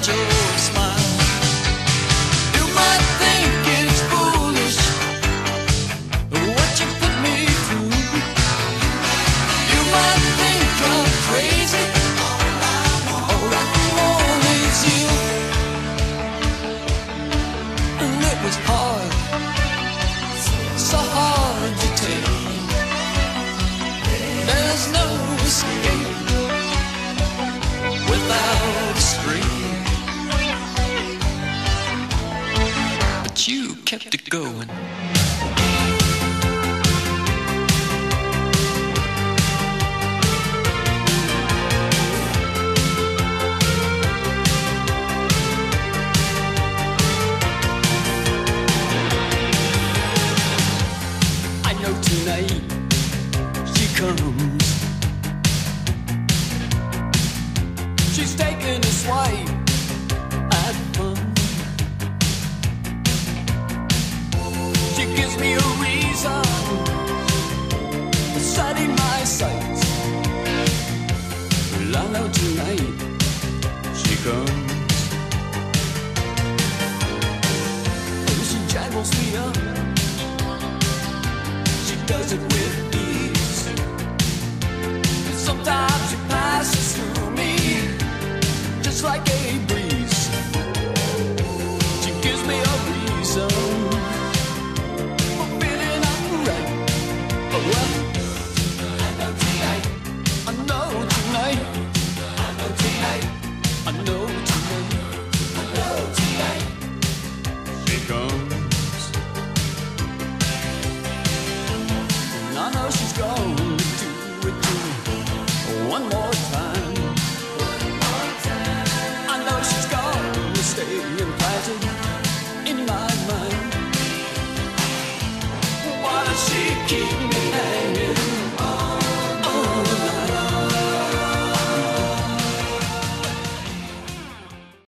at your smile. You might think it's foolish what you put me through. You might think I'm crazy. All I want is you. And it was hard, so hard to take. There's no escape without a scream. But you kept it going. I know tonight she comes. She's taking a swipe at fun. She gives me a reason, setting my sights. Well, I know tonight she comes. Oh, she jangles me up. She does it with ease. Sometimes she passes through me just like a breeze. She gives me a reason for feeling alright. Oh well, I know tonight. I know tonight. I know tonight. I know tonight. I know tonight. She comes. And I know she's going to do it too. One more time. I know she's gonna stay implanted in my mind. Why does she keep me